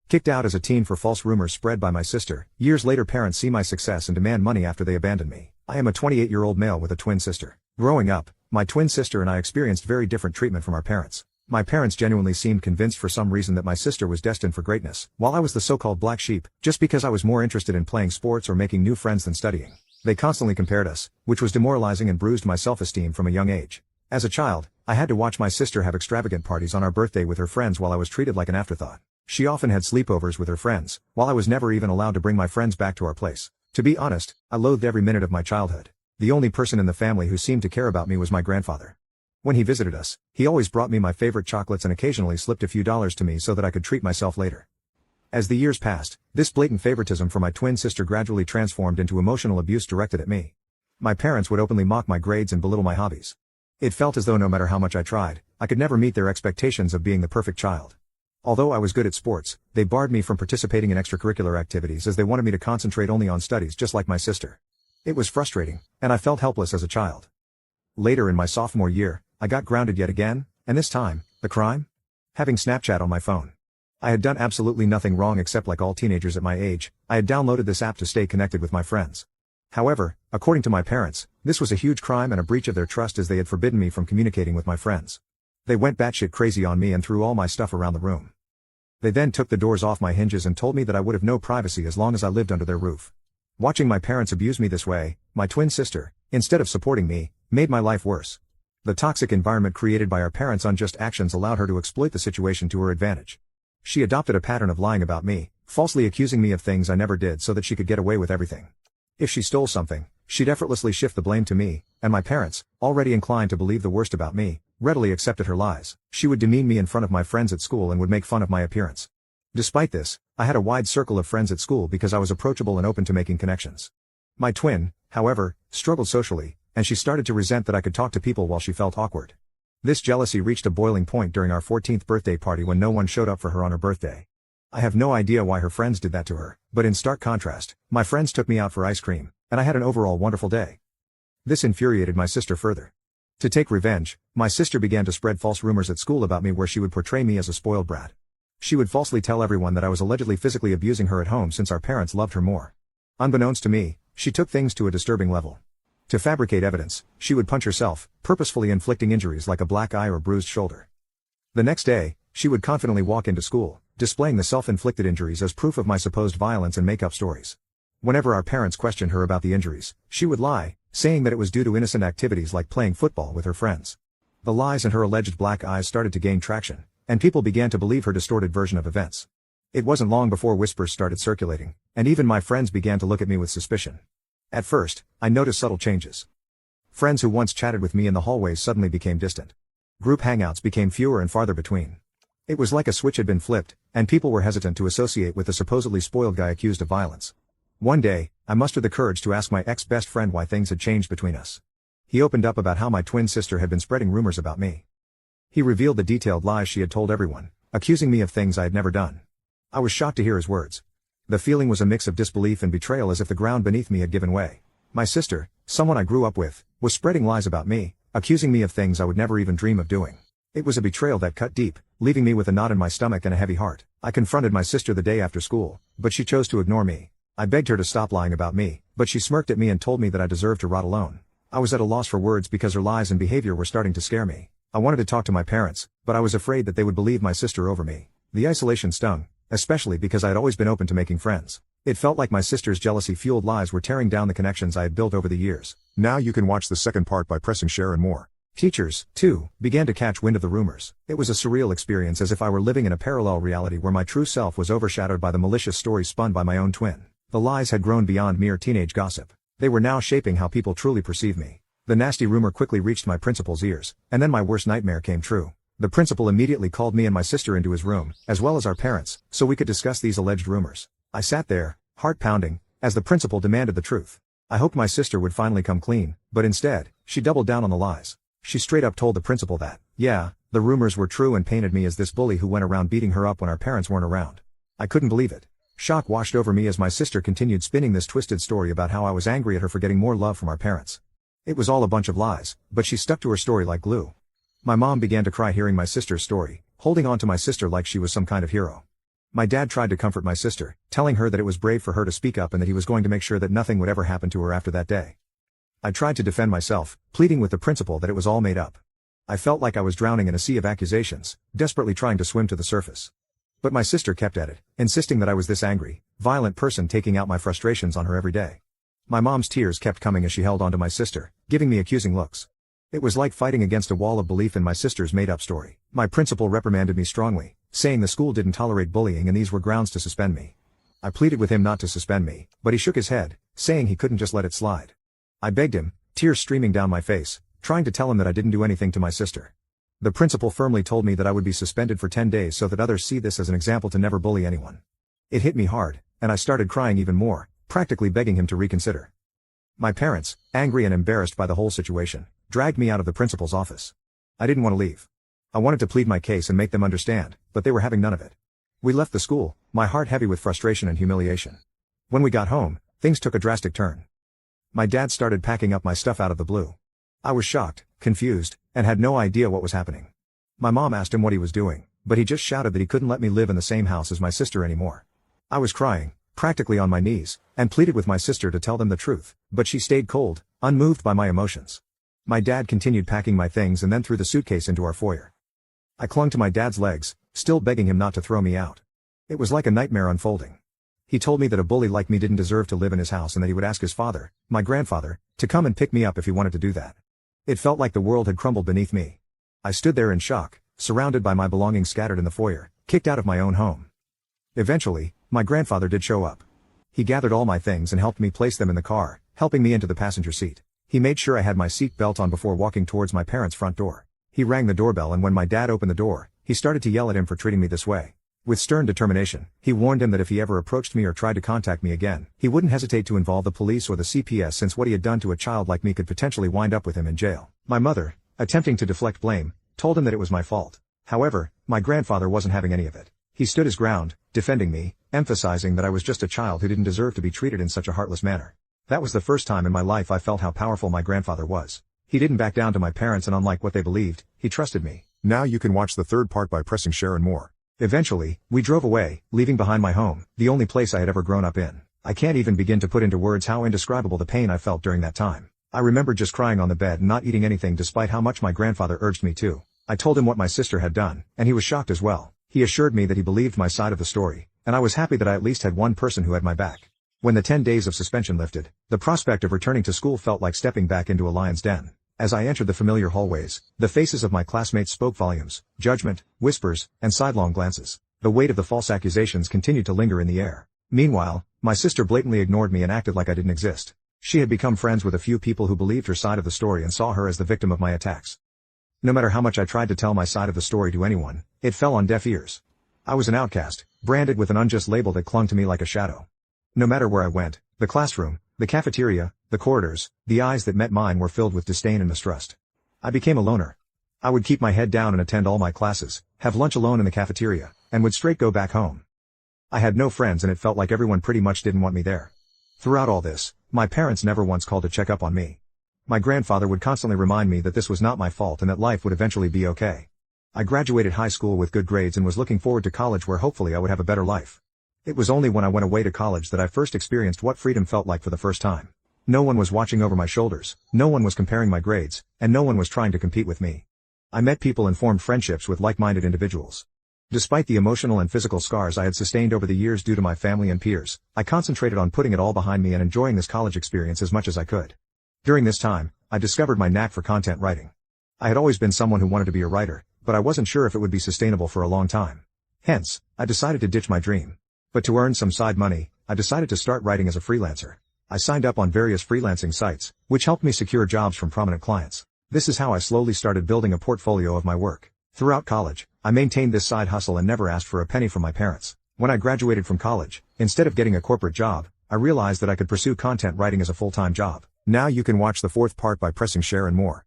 Kicked out as a teen for false rumors spread by my sister, years later parents see my success and demand money after they abandon me. I am a 28-year-old male with a twin sister. Growing up, my twin sister and I experienced very different treatment from our parents. My parents genuinely seemed convinced for some reason that my sister was destined for greatness, while I was the so-called black sheep, just because I was more interested in playing sports or making new friends than studying. They constantly compared us, which was demoralizing and bruised my self-esteem from a young age. As a child, I had to watch my sister have extravagant parties on our birthday with her friends while I was treated like an afterthought. She often had sleepovers with her friends, while I was never even allowed to bring my friends back to our place. To be honest, I loathed every minute of my childhood. The only person in the family who seemed to care about me was my grandfather. When he visited us, he always brought me my favorite chocolates and occasionally slipped a few dollars to me so that I could treat myself later. As the years passed, this blatant favoritism for my twin sister gradually transformed into emotional abuse directed at me. My parents would openly mock my grades and belittle my hobbies. It felt as though no matter how much I tried, I could never meet their expectations of being the perfect child. Although I was good at sports, they barred me from participating in extracurricular activities as they wanted me to concentrate only on studies just like my sister. It was frustrating, and I felt helpless as a child. Later in my sophomore year, I got grounded yet again, and this time, the crime? Having Snapchat on my phone. I had done absolutely nothing wrong except like all teenagers at my age, I had downloaded this app to stay connected with my friends. However, according to my parents, this was a huge crime and a breach of their trust as they had forbidden me from communicating with my friends. They went batshit crazy on me and threw all my stuff around the room. They then took the doors off my hinges and told me that I would have no privacy as long as I lived under their roof. Watching my parents abuse me this way, my twin sister, instead of supporting me, made my life worse. The toxic environment created by our parents' unjust actions allowed her to exploit the situation to her advantage. She adopted a pattern of lying about me, falsely accusing me of things I never did so that she could get away with everything. If she stole something, she'd effortlessly shift the blame to me, and my parents, already inclined to believe the worst about me, readily accepted her lies. She would demean me in front of my friends at school and would make fun of my appearance. Despite this, I had a wide circle of friends at school because I was approachable and open to making connections. My twin, however, struggled socially, and she started to resent that I could talk to people while she felt awkward. This jealousy reached a boiling point during our 14th birthday party when no one showed up for her on her birthday. I have no idea why her friends did that to her, but in stark contrast, my friends took me out for ice cream, and I had an overall wonderful day. This infuriated my sister further. To take revenge, my sister began to spread false rumors at school about me where she would portray me as a spoiled brat. She would falsely tell everyone that I was allegedly physically abusing her at home since our parents loved her more. Unbeknownst to me, she took things to a disturbing level. To fabricate evidence, she would punch herself, purposefully inflicting injuries like a black eye or bruised shoulder. The next day, she would confidently walk into school, displaying the self-inflicted injuries as proof of my supposed violence and make up stories. Whenever our parents questioned her about the injuries, she would lie, saying that it was due to innocent activities like playing football with her friends. The lies and her alleged black eyes started to gain traction, and people began to believe her distorted version of events. It wasn't long before whispers started circulating, and even my friends began to look at me with suspicion. At first, I noticed subtle changes. Friends who once chatted with me in the hallways suddenly became distant. Group hangouts became fewer and farther between. It was like a switch had been flipped, and people were hesitant to associate with the supposedly spoiled guy accused of violence. One day, I mustered the courage to ask my ex-best friend why things had changed between us. He opened up about how my twin sister had been spreading rumors about me. He revealed the detailed lies she had told everyone, accusing me of things I had never done. I was shocked to hear his words. The feeling was a mix of disbelief and betrayal, as if the ground beneath me had given way. My sister, someone I grew up with, was spreading lies about me, accusing me of things I would never even dream of doing. It was a betrayal that cut deep, leaving me with a knot in my stomach and a heavy heart. I confronted my sister the day after school, but she chose to ignore me. I begged her to stop lying about me, but she smirked at me and told me that I deserved to rot alone. I was at a loss for words because her lies and behavior were starting to scare me. I wanted to talk to my parents, but I was afraid that they would believe my sister over me. The isolation stung, especially because I had always been open to making friends. It felt like my sister's jealousy-fueled lies were tearing down the connections I had built over the years. Now you can watch the second part by pressing share and more. Teachers, too, began to catch wind of the rumors. It was a surreal experience, as if I were living in a parallel reality where my true self was overshadowed by the malicious stories spun by my own twin. The lies had grown beyond mere teenage gossip. They were now shaping how people truly perceive me. The nasty rumor quickly reached my principal's ears, and then my worst nightmare came true. The principal immediately called me and my sister into his room, as well as our parents, so we could discuss these alleged rumors. I sat there, heart pounding, as the principal demanded the truth. I hoped my sister would finally come clean, but instead, she doubled down on the lies. She straight up told the principal that, yeah, the rumors were true, and painted me as this bully who went around beating her up when our parents weren't around. I couldn't believe it. Shock washed over me as my sister continued spinning this twisted story about how I was angry at her for getting more love from our parents. It was all a bunch of lies, but she stuck to her story like glue. My mom began to cry hearing my sister's story, holding on to my sister like she was some kind of hero. My dad tried to comfort my sister, telling her that it was brave for her to speak up and that he was going to make sure that nothing would ever happen to her after that day. I tried to defend myself, pleading with the principal that it was all made up. I felt like I was drowning in a sea of accusations, desperately trying to swim to the surface. But my sister kept at it, insisting that I was this angry, violent person taking out my frustrations on her every day. My mom's tears kept coming as she held onto my sister, giving me accusing looks. It was like fighting against a wall of belief in my sister's made-up story. My principal reprimanded me strongly, saying the school didn't tolerate bullying and these were grounds to suspend me. I pleaded with him not to suspend me, but he shook his head, saying he couldn't just let it slide. I begged him, tears streaming down my face, trying to tell him that I didn't do anything to my sister. The principal firmly told me that I would be suspended for 10 days so that others see this as an example to never bully anyone. It hit me hard, and I started crying even more, practically begging him to reconsider. My parents, angry and embarrassed by the whole situation, dragged me out of the principal's office. I didn't want to leave. I wanted to plead my case and make them understand, but they were having none of it. We left the school, my heart heavy with frustration and humiliation. When we got home, things took a drastic turn. My dad started packing up my stuff out of the blue. I was shocked, confused, and had no idea what was happening. My mom asked him what he was doing, but he just shouted that he couldn't let me live in the same house as my sister anymore. I was crying, practically on my knees, and pleaded with my sister to tell them the truth, but she stayed cold, unmoved by my emotions. My dad continued packing my things and then threw the suitcase into our foyer. I clung to my dad's legs, still begging him not to throw me out. It was like a nightmare unfolding. He told me that a bully like me didn't deserve to live in his house and that he would ask his father, my grandfather, to come and pick me up if he wanted to do that. It felt like the world had crumbled beneath me. I stood there in shock, surrounded by my belongings scattered in the foyer, kicked out of my own home. Eventually, my grandfather did show up. He gathered all my things and helped me place them in the car, helping me into the passenger seat. He made sure I had my seat belt on before walking towards my parents' front door. He rang the doorbell and when my dad opened the door, he started to yell at him for treating me this way. With stern determination, he warned him that if he ever approached me or tried to contact me again, he wouldn't hesitate to involve the police or the CPS since what he had done to a child like me could potentially wind up with him in jail. My mother, attempting to deflect blame, told him that it was my fault. However, my grandfather wasn't having any of it. He stood his ground, defending me, emphasizing that I was just a child who didn't deserve to be treated in such a heartless manner. That was the first time in my life I felt how powerful my grandfather was. He didn't back down to my parents and unlike what they believed, he trusted me. Now you can watch the third part by pressing share and more. Eventually, we drove away, leaving behind my home, the only place I had ever grown up in. I can't even begin to put into words how indescribable the pain I felt during that time. I remember just crying on the bed and not eating anything despite how much my grandfather urged me to. I told him what my sister had done, and he was shocked as well. He assured me that he believed my side of the story, and I was happy that I at least had one person who had my back. When the 10 days of suspension lifted, the prospect of returning to school felt like stepping back into a lion's den. As I entered the familiar hallways, the faces of my classmates spoke volumes, judgment, whispers, and sidelong glances. The weight of the false accusations continued to linger in the air. Meanwhile, my sister blatantly ignored me and acted like I didn't exist. She had become friends with a few people who believed her side of the story and saw her as the victim of my attacks. No matter how much I tried to tell my side of the story to anyone, it fell on deaf ears. I was an outcast, branded with an unjust label that clung to me like a shadow. No matter where I went, the classroom, the cafeteria, the corridors, the eyes that met mine were filled with disdain and mistrust. I became a loner. I would keep my head down and attend all my classes, have lunch alone in the cafeteria, and would straight go back home. I had no friends and it felt like everyone pretty much didn't want me there. Throughout all this, my parents never once called to check up on me. My grandfather would constantly remind me that this was not my fault and that life would eventually be okay. I graduated high school with good grades and was looking forward to college where hopefully I would have a better life. It was only when I went away to college that I first experienced what freedom felt like for the first time. No one was watching over my shoulders, no one was comparing my grades, and no one was trying to compete with me. I met people and formed friendships with like-minded individuals. Despite the emotional and physical scars I had sustained over the years due to my family and peers, I concentrated on putting it all behind me and enjoying this college experience as much as I could. During this time, I discovered my knack for content writing. I had always been someone who wanted to be a writer, but I wasn't sure if it would be sustainable for a long time. Hence, I decided to ditch my dream. But to earn some side money, I decided to start writing as a freelancer. I signed up on various freelancing sites, which helped me secure jobs from prominent clients. This is how I slowly started building a portfolio of my work. Throughout college, I maintained this side hustle and never asked for a penny from my parents. When I graduated from college, instead of getting a corporate job, I realized that I could pursue content writing as a full-time job. Now you can watch the fourth part by pressing share and more.